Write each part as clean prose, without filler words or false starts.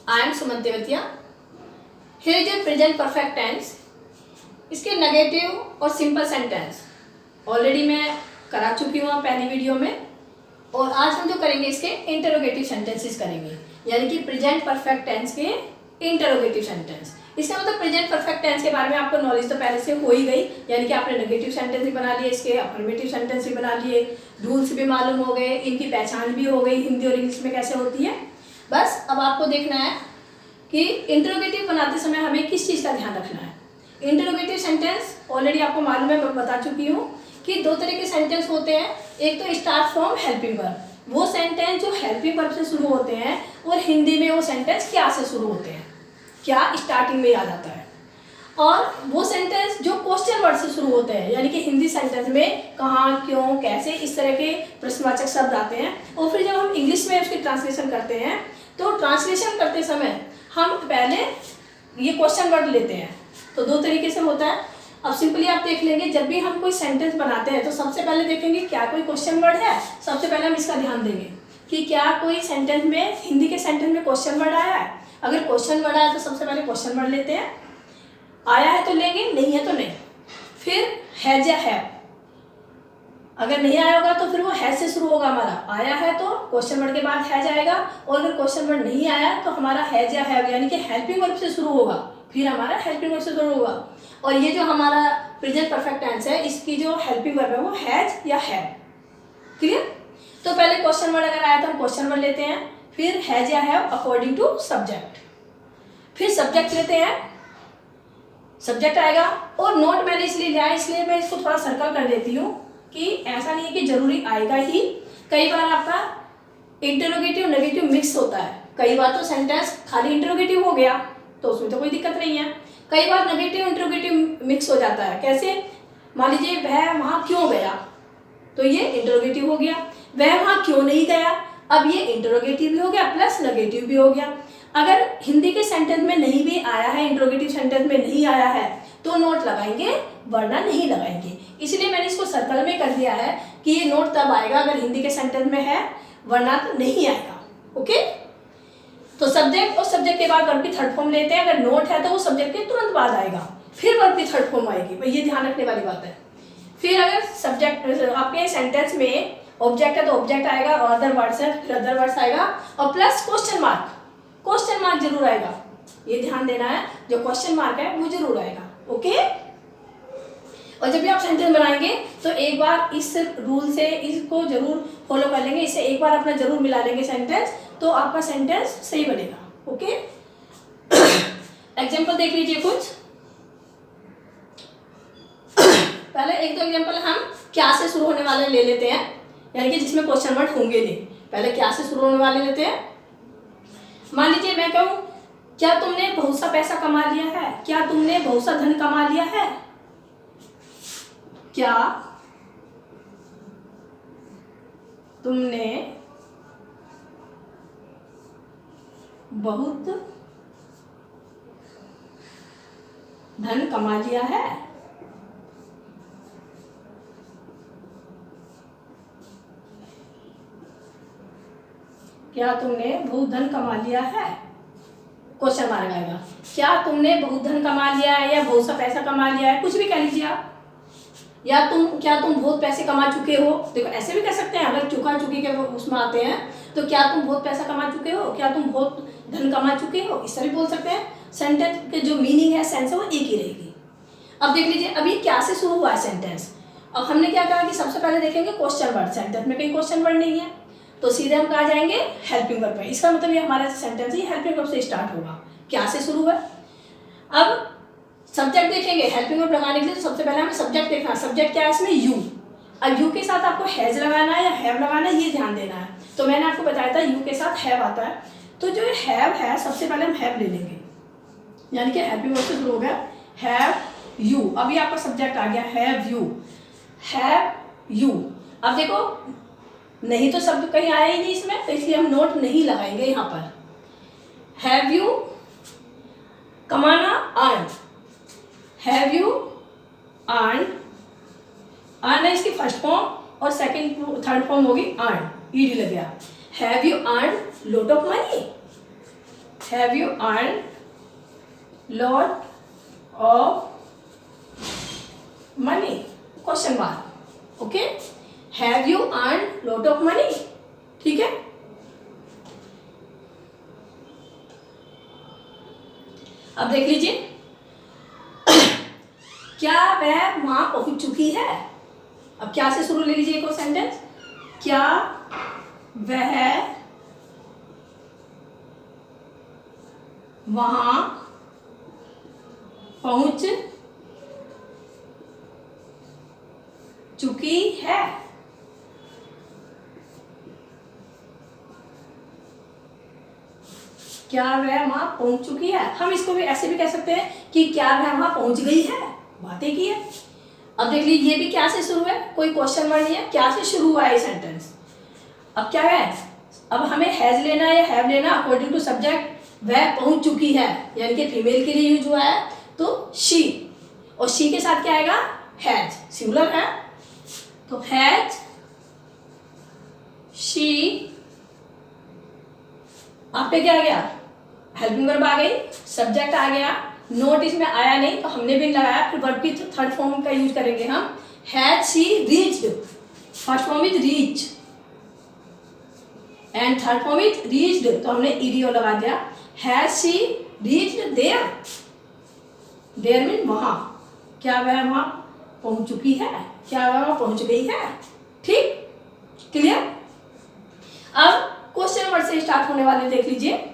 I am Suman Tewatia. Here is a present perfect tense. इसके negative और simple sentence already मैं करा चुकी हूँ पहली वीडियो में, और आज हम जो करेंगे इसके इंटरोगेटिव सेंटेंसेस करेंगे, यानी कि प्रेजेंट परफेक्ट टेंस के इंटरोगेटिव सेंटेंस। इसका मतलब प्रेजेंट परफेक्ट टेंस के बारे में आपको नॉलेज तो पहले से हो ही गई, यानी कि आपने नेगेटिव सेंटेंस भी बना लिए, इसके अफर्मेटिव सेंटेंस भी बना लिए, रूल्स भी मालूम हो गए, इनकी पहचान भी हो गई हिंदी और इंग्लिश में कैसे होती है। बस अब आपको देखना है कि इंटरोगेटिव बनाते समय हमें किस चीज़ का ध्यान रखना है। इंटरोगेटिव सेंटेंस ऑलरेडी आपको मालूम है, मैं बता चुकी हूँ कि दो तरह के सेंटेंस होते हैं। एक तो स्टार्ट फ्रॉम हेल्पिंग वर्ब, वो सेंटेंस जो हेल्पिंग वर्ब से शुरू होते हैं, और हिंदी में वो सेंटेंस क्या से शुरू होते हैं, क्या स्टार्टिंग में याद आता है। और वो सेंटेंस जो क्वेश्चन वर्ड से शुरू होते हैं, यानी कि हिंदी सेंटेंस में कहाँ, क्यों, कैसे, इस तरह के प्रश्नवाचक शब्द आते हैं। और फिर जब हम इंग्लिश में उसकी ट्रांसलेशन करते हैं, तो ट्रांसलेशन करते समय हम पहले ये क्वेश्चन वर्ड लेते हैं। तो दो तरीके से होता है। अब सिंपली आप देख लेंगे, जब भी हम कोई सेंटेंस बनाते हैं तो सबसे पहले देखेंगे क्या कोई क्वेश्चन वर्ड है। सबसे पहले हम इसका ध्यान देंगे कि क्या कोई सेंटेंस में, हिंदी के सेंटेंस में क्वेश्चन वर्ड आया है। अगर क्वेश्चन वर्ड आया तो सबसे पहले क्वेश्चन वर्ड लेते हैं, आया है तो लेंगे, नहीं है तो नहीं। फिर हैज या हैव, अगर नहीं आया होगा तो फिर वो हैज से शुरू होगा हमारा। आया है तो क्वेश्चन वर्ड के बाद हैज आएगा, और अगर क्वेश्चन वर्ड नहीं आया तो हमारा हैज या हैव यानी कि हेल्पिंग वर्ब से शुरू होगा, फिर हमारा हेल्पिंग वर्ब से शुरू होगा। और ये जो हमारा प्रेजेंट परफेक्ट टेंस है, इसकी जो हेल्पिंग वर्ब है वो हैज या हैव। क्लियर? तो पहले क्वेश्चन वर्ड अगर आया तो हम क्वेश्चन वर्ड लेते हैं, फिर हैज या हैव अकॉर्डिंग टू सब्जेक्ट, फिर सब्जेक्ट लेते हैं, सब्जेक्ट आएगा। और नोट मैंने इसलिए लिया, इसलिए मैं इसको थोड़ा सर्कल कर देती हूँ कि ऐसा नहीं है कि जरूरी आएगा ही। कई बार आपका इंटरोगेटिव नेगेटिव मिक्स होता है। कई बार तो सेंटेंस खाली इंटरोगेटिव हो गया तो उसमें तो कोई दिक्कत नहीं है। कई बार नेगेटिव इंटरोगेटिव मिक्स हो जाता है। कैसे? मान लीजिए वह वहाँ क्यों गया, तो ये इंटरोगेटिव हो गया। वह वहाँ क्यों नहीं गया, अब ये इंटरोगेटिव भी हो गया प्लस नेगेटिव भी हो गया। अगर हिंदी के सेंटेंस में नहीं भी आया है, इंटरोगेटिव सेंटेंस में नहीं आया है, तो नोट लगाएंगे वरना नहीं लगाएंगे। इसलिए मैंने इसको सर्कल में कर दिया है कि ये नोट तब आएगा अगर हिंदी के सेंटेंस में है, वरना तो नहीं आएगा। ओके? तो सब्जेक्ट और सब्जेक्ट के बाद वर्ब की थर्ड फॉर्म लेते हैं। अगर नोट है तो वो सब्जेक्ट के तुरंत बाद आएगा, फिर वर्ब की थर्ड फॉर्म आएगी। भाई ये ध्यान रखने वाली बात है। फिर अगर सब्जेक्ट आपके सेंटेंस में ऑब्जेक्ट है तो ऑब्जेक्ट आएगा, और अदर वर्ड्स है फिर अदर वर्ड्स आएगा, और plus question mark, question mark जरूर आएगा। ये ध्यान देना है, जो क्वेश्चन मार्क है वो जरूर आएगा। ओके? और जब भी आप सेंटेंस बनाएंगे तो एक बार इस रूल से इसको जरूर फॉलो कर लेंगे, इससे एक बार अपना जरूर मिला लेंगे सेंटेंस, तो आपका सेंटेंस सही बनेगा। ओके? एग्जाम्पल देख लीजिए कुछ। पहले एक दो एग्जाम्पल हम क्या से शुरू होने वाले ले लेते हैं, यानी कि जिसमें क्वेश्चन वर्ड होंगे नहीं। पहले क्या से शुरू होने वाले लेते हैं। मान लीजिए मैं कहूँ, क्या तुमने बहुत सा पैसा कमा लिया है, क्या तुमने बहुत सा धन कमा लिया है। क्या तुमने बहुत धन कमा लिया है। क्या तुमने बहुत धन कमा लिया है, क्वेश्चन मार्क आएगा। क्या तुमने बहुत धन कमा लिया है या बहुत सा पैसा कमा लिया है, कुछ भी कह लीजिए आप। या क्या तुम बहुत पैसे कमा चुके हो, देखो ऐसे भी कह सकते हैं। अगर चुका चुकी के उसमें आते हैं तो क्या तुम बहुत पैसा कमा चुके हो, क्या तुम बहुत धन कमा चुके हो, इस तरह भी बोल सकते हैं। सेंटेंस के जो मीनिंग है, सेंस है, वो एक ही रहेगी। अब देख लीजिए, अभी क्या से शुरू हुआ है सेंटेंस। अब हमने क्या कहा कि सबसे पहले देखेंगे क्वेश्चन वर्ड। सेंटेंस में कहीं क्वेश्चन वर्ड नहीं है तो सीधे हम कहाँ जाएंगे, हेल्पिंग वर्ब पे। इसका मतलब ये हमारा सेंटेंस ही हेल्पिंग वर्ब से स्टार्ट होगा, क्या से शुरू है। अब सब्जेक्ट देखेंगे, हेल्पिंग वर्ब लगाने के लिए तो सबसे पहले हमें सब्जेक्ट देखना है। सब्जेक्ट क्या है इसमें, यू। अब यू के साथ आपको हैज लगाना है या हैव लगाना है, ये ध्यान देना है। तो मैंने आपको बताया था यू के साथ हैव आता है, तो जो हैव है सबसे पहले हम हैव ले लेंगे, यानी कि हेल्पिंग वर्ब से शुरू हो गया हैव यू। अभी आपका सब्जेक्ट आ गया हैव यू, हैव यू। अब देखो नहीं तो शब्द कहीं आया ही नहीं इसमें, तो इसलिए हम नोट नहीं लगाएंगे यहाँ पर। हैव यू कमाना, earn. Have you earn, earn है इसकी फर्स्ट फॉर्म, और सेकंड थर्ड फॉर्म होगी अर्न, ईडी लग गया। Have you earn lot of money, have you earn lot of money, question mark. Okay, have you earn lot of money, ठीक है। अब देख लीजिए, क्या वह वहां पहुंच चुकी है। अब क्या से शुरू ले लीजिए एक और सेंटेंस, क्या वह वहां पहुंच चुकी है। क्या वह वहां पहुंच चुकी है। हम इसको भी ऐसे भी कह सकते हैं कि क्या वह वहां पहुंच गई है, बातें की है। अब देख लीजिए, ये भी क्या से शुरू है, कोई क्वेश्चन वर्ड नहीं है, क्या से शुरू हुआ है ये सेंटेंस। अब क्या है, अब हमें हैज लेना है या हैव लेना, अकॉर्डिंग टू सब्जेक्ट। वह पहुंच चुकी है यानी कि फीमेल के लिए यूज हुआ है, तो शी, और शी के साथ क्या आएगा, हैज, सिंगुलर है, तो हैज शी। आप पे क्या आ गया, हेल्पिंग वर्ब आ गई, सब्जेक्ट आ गया, नोट इसमें आया नहीं तो हमने भी लगाया, फिर वर्ब की थर्ड फॉर्म का यूज करेंगे हम, has she reached, first form is reach and third form is reached, तो हमने ईडीओ लगा दिया। Has she reached there, there mean वहां, क्या वह वहां पहुंच चुकी है, क्या वह वहां पहुंच गई है, ठीक, क्लियर। अब क्वेश्चन वर्ड से स्टार्ट होने वाले देख लीजिए,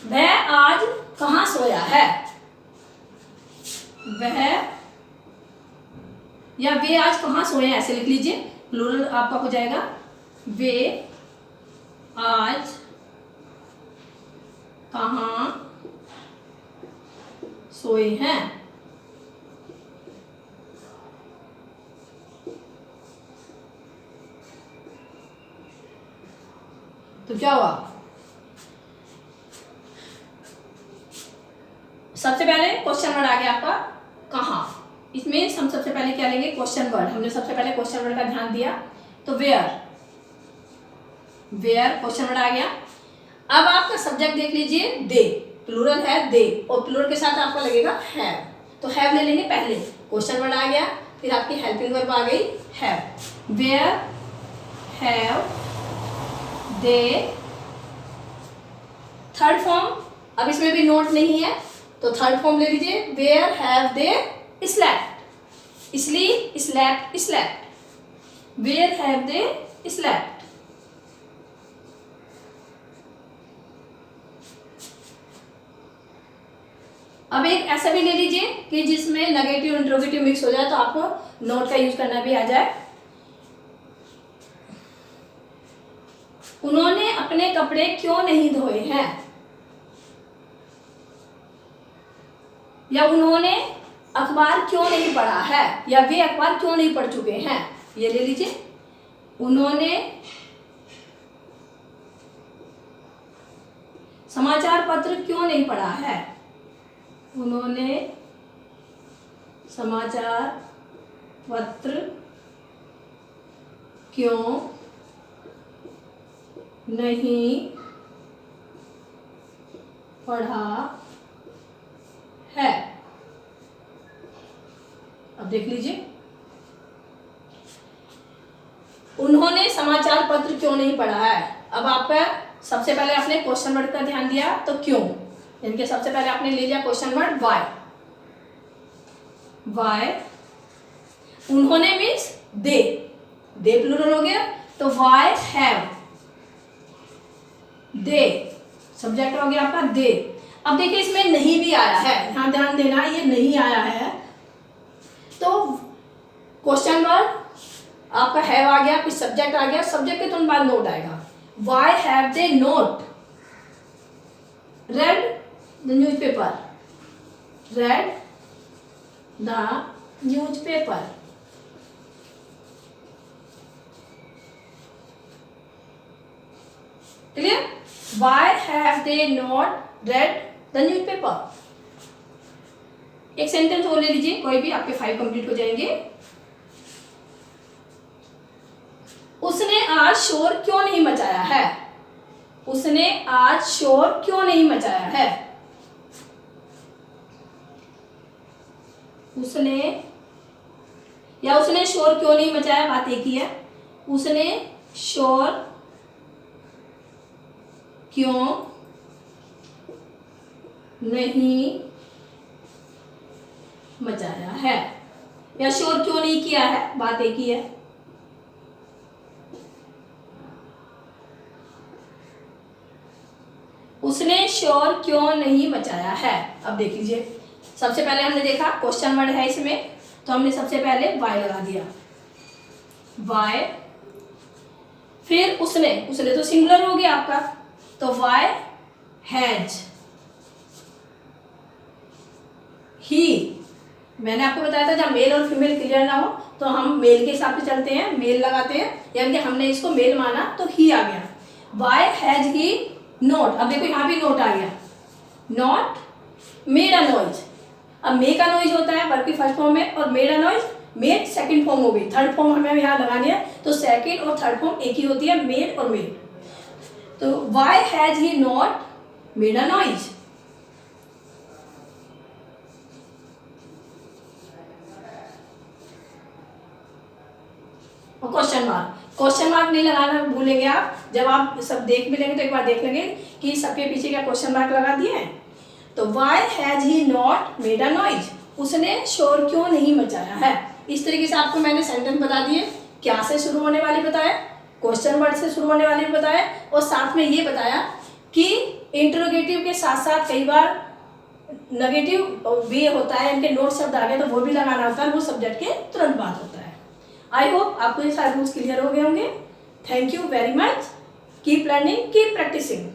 वह आज कहां सोया है। वह या वे आज कहां सोए हैं, ऐसे लिख लीजिए, प्लूरल आपका हो जाएगा, वे आज कहां सोए हैं। तो क्या हुआ, सबसे पहले क्वेश्चन वर्ड आ गया आपका कहां, इसमें हम सबसे पहले क्या लेंगे, क्वेश्चन वर्ड। हमने सबसे पहले क्वेश्चन वर्ड का ध्यान दिया, तो वेयर, वेयर क्वेश्चन वर्ड आ गया। अब आपका सब्जेक्ट देख लीजिए, दे, प्लूरल है दे, और प्लूरल के साथ आपका लगेगा हैव, तो हैव ले लेंगे पहले, क्वेश्चन वर्ड आ गया, फिर आपकी हेल्पिंग वर्ब आ गई have, where have they, third form, अब इसमें भी नोट नहीं है तो थर्ड फॉर्म ले लीजिए, where have they slept, sleep slept slept, where have they slept. अब एक ऐसा भी ले लीजिए कि जिसमें नेगेटिव इंट्रोगेटिव मिक्स हो जाए, तो आपको नोट का यूज करना भी आ जाए। उन्होंने अपने कपड़े क्यों नहीं धोए हैं, या उन्होंने अखबार क्यों नहीं पढ़ा है, या वे अखबार क्यों नहीं पढ़ चुके हैं, ये ले लीजिए। उन्होंने समाचार पत्र क्यों नहीं पढ़ा है, उन्होंने समाचार पत्र क्यों नहीं पढ़ा है। अब देख लीजिए, उन्होंने समाचार पत्र क्यों नहीं पढ़ा है। अब आपका सबसे पहले आपने क्वेश्चन वर्ड का ध्यान दिया, तो क्यों, इनके सबसे पहले आपने ले लिया क्वेश्चन वर्ड वाई, वाई, उन्होंने मीन्स दे, दे प्लूरल हो गया, तो वाई हैव दे, सब्जेक्ट हो गया आपका दे। अब देखिए इसमें नहीं भी आया है, यहां ध्यान देना, ये नहीं आया है, तो क्वेश्चन वर्ड आपका हैव आ गया, फिर सब्जेक्ट आ गया, सब्जेक्ट के तुरंत बाद नोट आएगा, why have they note read the newspaper, read the newspaper, clear. Why have they not read the newspaper? एक सेंटेंस और ले लीजिए, कोई भी, आपके 5 कंप्लीट हो जाएंगे। शोर क्यों नहीं मचाया है, उसने आज शोर क्यों नहीं मचाया है, उसने शोर क्यों नहीं मचाया, बात एक ही है। उसने शोर क्यों नहीं मचाया है, या शोर क्यों नहीं किया है, बात एक ही है। उसने शोर क्यों नहीं मचाया है। अब देख लीजिए, सबसे पहले हमने देखा क्वेश्चन वर्ड है इसमें, तो हमने सबसे पहले वाई लगा दिया, वाई। फिर उसने तो सिंगुलर हो गया आपका, तो वाई हैज, ही। मैंने आपको बताया था जब मेल और फीमेल क्लियर ना हो तो हम मेल के हिसाब से चलते हैं, मेल लगाते हैं, यानी कि हमने इसको मेल माना तो ही आ गया। वाई हैज ही नॉट, अब देखो यहाँ भी नोट आ गया, नॉट मेड अ नॉइज। अब मेक अ नॉइज होता है वर्ब की फर्स्ट फॉर्म में, और made a noise made second form हो गई, थर्ड फॉर्म हमें यहाँ लगानी है, तो सेकंड और थर्ड फॉर्म एक ही होती है, मेड और मेड। तो why has he not made a noise. और क्वेश्चन मार्क नहीं लगाना भूलेंगे आप, जब आप सब देख भी लेंगे तो एक बार देख लेंगे कि सबके पीछे क्या क्वेश्चन मार्क लगा दिए हैं। तो why has he not made a noise, उसने शोर क्यों नहीं मचाया है। इस तरीके से आपको मैंने सेंटेंस बता दिए, क्या से शुरू होने वाली बताया, क्वेश्चन वर्ड से शुरू होने वाली बताया, और साथ में ये बताया कि इंटरोगेटिव के साथ साथ कई बार नेगेटिव भी होता है, इनके नोट शब्द आ गए तो वो भी लगाना होता है, वो सब्जेक्ट के तुरंत बाद होता है। आई होप आपको ये सारे रूल्स क्लियर हो गए होंगे। Thank you very much, keep learning, keep practising.